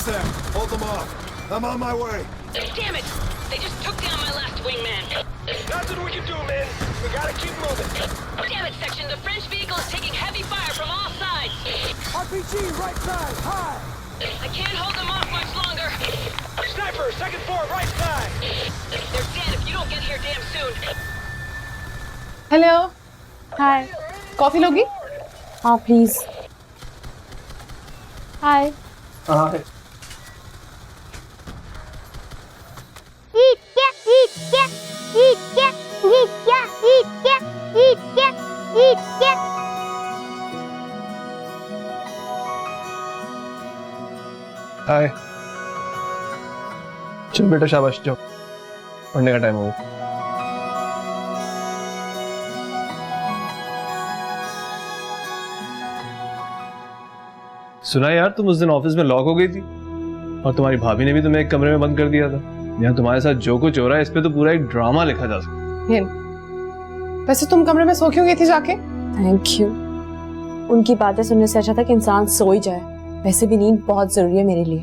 sec. Hold them off. I'm on my way. Damn it! They just took down my last wingman. Nothing we can do, man. We gotta keep moving. Damn it, Section. The French vehicle is taking heavy fire from all sides. RPG, right side, high. I can't hold them off much longer. Sniper, second floor, right side. They're dead if you don't get here damn soon. Hello hi coffee लोगी? हाँ please. हाय। हाय। चल बेटा शाबाश जाओ, पढ़ने का time हो गया। सुना यार तुम उस दिन ऑफिस में लॉक हो गई थी और तुम्हारी भाभी ने भी तुम्हें एक कमरे में बंद कर दिया था। यहाँ तुम्हारे साथ जो कुछ हो रहा है इस पे तो पूरा एक ड्रामा लिखा जा सकता है। वैसे तुम कमरे में सो क्यों गई थी जाके? Thank you. उनकी बातें सुनने से अच्छा था कि इंसान सो ही जाए। वैसे भी नींद बहुत जरूरी है मेरे लिए।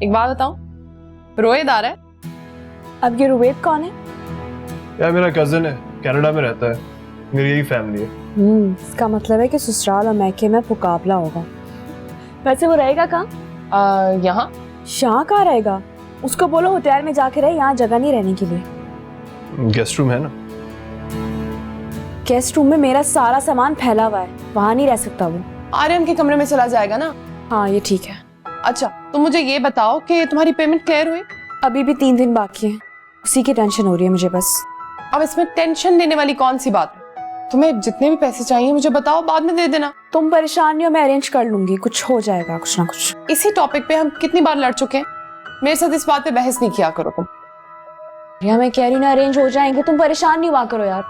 एक बात बताऊं, रोहित आ रहा है। अब ये रुवेद कौन है? यार मेरा कजिन है, कनाडा में रहता है, मेरी यही फैमिली है। इसका मतलब है कि ससुराल और मैके में मुकाबला होगा। वैसे वो रहेगा कहाँ? यहाँ। शाह कहाँ रहेगा? उसको बोलो होटल में जाके रहे, यहाँ जगह नहीं रहने के लिए। गेस्ट रूम है ना। गेस्ट रूम में मेरा सारा सामान फैला हुआ है, वहाँ नहीं रह सकता वो। आर्यन के कमरे में चला जाएगा ना। हाँ ये ठीक है। अच्छा तुम मुझे ये बताओ कि तुम्हारी पेमेंट क्लियर हुई? अभी भी 3 दिन बाकी है, उसी की टेंशन हो रही है मुझे बस। अब इसमें टेंशन लेने वाली कौन सी बात है? तुम्हें जितने भी पैसे चाहिए मुझे बताओ, बाद में दे देना। तुम परेशान नहीं हो, मैं अरेंज कर लूंगी, कुछ हो जाएगा कुछ ना कुछ। इसी टॉपिक पे हम कितनी बार लड़ चुके हैं, मेरे साथ इस बात पे बहस नहीं किया करो तुम। या मैं कह रही हूँ ना अरेंज हो जाएंगे, तुम परेशान नहीं हुआ करो यार।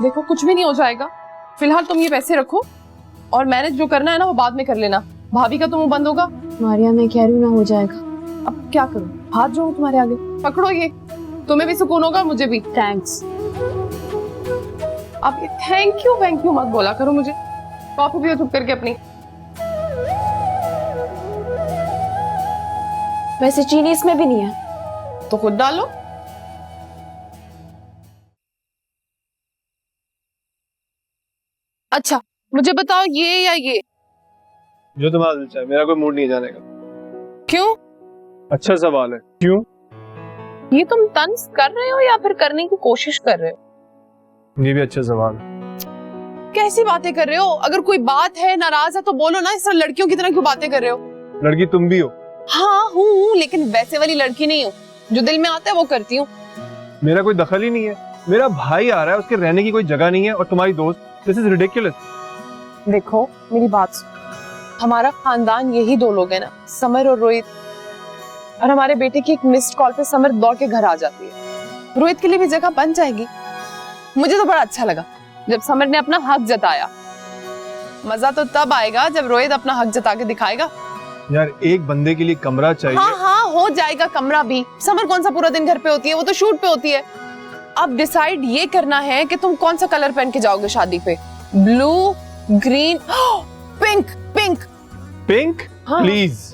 देखो कुछ भी नहीं हो जाएगा, फिलहाल तुम ये पैसे रखो और मैनेज जो करना है ना वो बाद में कर लेना। भाभी का तो मुंह बंद होगा। मारिया मैं कह रही हूँ ना हो जाएगा। अब क्या करूं, हाथ जोड़ूं तुम्हारे आगे? पकड़ो ये, तुम्हें भी सुकून होगा मुझे भी। थैंक्स। अब ये थैंक यू मत बोला करो मुझे। कॉफी पियो चुप करके अपनी। वैसे चीनी इसमें भी नहीं है तो खुद डालो। अच्छा मुझे बताओ ये या ये? जो तुम्हारा दिल चाहे, मेरा कोई मूड नहीं है जाने का। क्यों? अच्छा सवाल है, क्यों? ये तुम तंज कर रहे हो या फिर करने की कोशिश कर रहे हो? ये भी अच्छा सवाल है। कैसी बातें कर रहे हो? अगर कोई बात है, नाराज है तो बोलो ना। इस तरह लड़कियों की तरह क्यों बातें कर रहे हो? लड़की तुम भी हो। हाँ हूँ, लेकिन वैसे वाली लड़की नहीं हूँ। जो दिल में आता है वो करती हूँ। मेरा कोई दखल ही नहीं है। मेरा भाई आ रहा है, उसके रहने की कोई जगह नहीं है और तुम्हारी दोस्त। This is ridiculous. देखो मेरी बात सुनो, हमारा खानदान यही 2 लोग हैं ना, समर और रोहित। और हमारे बेटे की एक मिस्ड कॉल पे समर दौड़ के घर आ जाती है। रोहित के लिए भी जगह बन जाएगी। मुझे तो बड़ा अच्छा लगा जब समर ने अपना हक जताया। मजा तो तब आएगा जब रोहित अपना हक जता के दिखाएगा। यार एक बंदे के लिए कमरा चाहिए। हाँ हो जाएगा कमरा भी। समर कौन सा पूरा दिन घर पे होती है, वो तो शूट पे होती है। अब डिसाइड ये करना है कि तुम कौन सा कलर पहन के जाओगे शादी पे। Blue, green, pink. Pink pink please.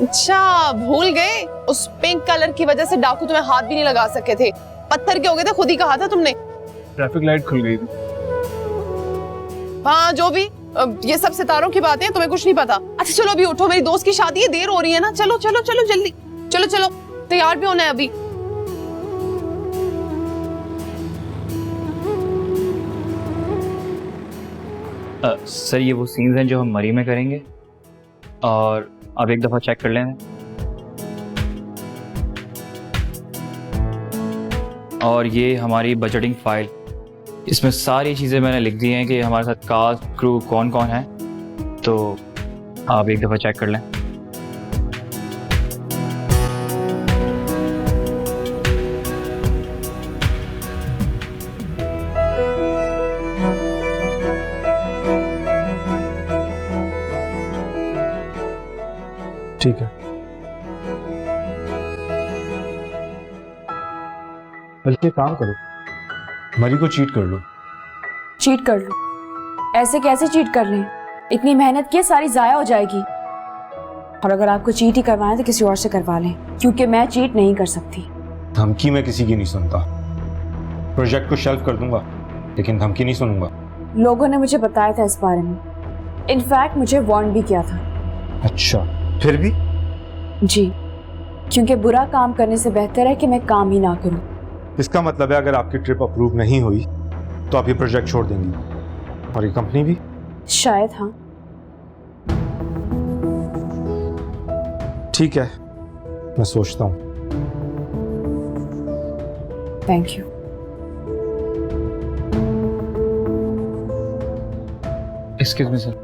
अच्छा भूल गए, उस पिंक कलर की वजह से डाकू तुम्हें हाथ भी नहीं लगा सके थे। पत्थर के हो गए थे, खुद ही कहा था तुमने। ट्रैफिक लाइट खुल गई थी। हाँ जो भी, ये सब सितारों की बातें हैं, तुम्हें कुछ नहीं पता। अच्छा चलो अभी उठो, मेरी दोस्त की शादी है, देर हो रही है ना। चलो चलो चलो जल्दी चलो चलो, तैयार भी होना है अभी। सर ये वो सीन्स हैं जो हम मरी में करेंगे और आप एक दफ़ा चेक कर लें। और ये हमारी बजटिंग फाइल, इसमें सारी चीज़ें मैंने लिख दी हैं कि हमारे साथ कास्ट क्रू कौन कौन है, तो आप एक दफ़ा चेक कर लें। ठीक है, बल्कि काम करो, मरी को चीट कर लो। चीट कर लो? ऐसे कैसे चीट कर रहे हैं? इतनी मेहनत की सारी जाया हो जाएगी। और अगर आपको चीट ही करवाएं तो किसी और से करवा लें, क्योंकि मैं चीट नहीं कर सकती। धमकी मैं किसी की नहीं सुनता। प्रोजेक्ट को शेल्फ कर दूंगा, लेकिन धमकी नहीं सुनूंगा। लोगों ने मुझे बताया था इस बारे में, इनफैक्ट मुझे वार्न भी किया था। अच्छा, फिर भी? जी, क्योंकि बुरा काम करने से बेहतर है कि मैं काम ही ना करूं। इसका मतलब है अगर आपकी ट्रिप अप्रूव नहीं हुई तो आप ये प्रोजेक्ट छोड़ देंगी, और ये कंपनी भी? शायद हाँ। ठीक है, मैं सोचता हूँ। Thank you. Excuse me sir.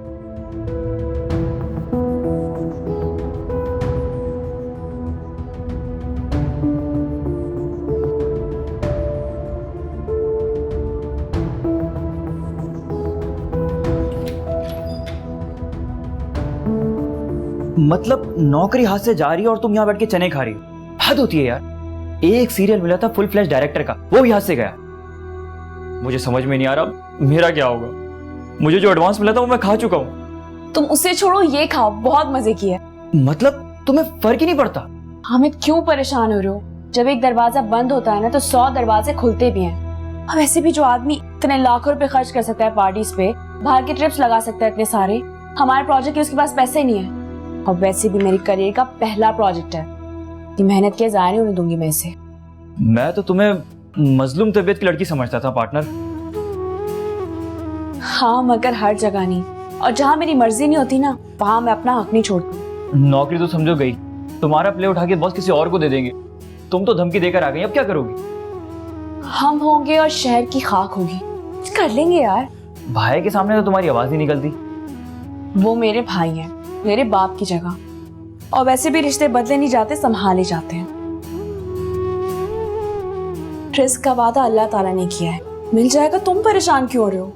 मतलब नौकरी हाथ से जा रही है और तुम यहाँ बैठ के चने खा रही हो? हद होती है यार। एक सीरियल मिला था फुल फ्लैश डायरेक्टर का, वो भी हाथ से गया। मुझे समझ में नहीं आ रहा मेरा क्या होगा। मुझे जो एडवांस मिला था वो मैं खा चुका हूँ। तुम उसे छोड़ो, ये खाओ, बहुत मजे की है। मतलब तुम्हें फर्क ही नहीं पड़ता? हामिद क्यों परेशान हो रहे हो? जब एक दरवाजा बंद होता है ना तो 100 दरवाजे खुलते भी हैं। अब वैसे भी जो आदमी इतने लाखों रुपए खर्च कर सकता है पार्टीज पे, बाहर के ट्रिप्स लगा सकता है इतने सारे, हमारे प्रोजेक्ट के उसके पास पैसे ही नहीं है। और वैसे भी मेरी करियर का पहला प्रोजेक्ट है, ये मेहनत के ज़ाया नहीं होने दूंगी मैं इसे। मैं तो तुम्हें मजलूम तबीयत की लड़की समझता था पार्टनर। हाँ, मगर हर जगह नहीं, और जहाँ मेरी मर्जी नहीं होती ना वहाँ मैं अपना हक नहीं छोड़ती। नौकरी तो समझो गई, तुम्हारा प्ले उठा के बॉस किसी और को दे देंगे। तुम तो धमकी देकर आ गई, अब क्या करोगी? हम होंगे और शहर की खाक होगी, कर लेंगे यार। भाई के सामने तो तुम्हारी आवाज ही निकलती। वो मेरे भाई हैं, मेरे बाप की जगह, और वैसे भी रिश्ते बदले नहीं जाते, संभाले जाते हैं। रिस्क का वादा अल्लाह ताला ने किया है, मिल जाएगा। तुम परेशान क्यों हो रहे हो?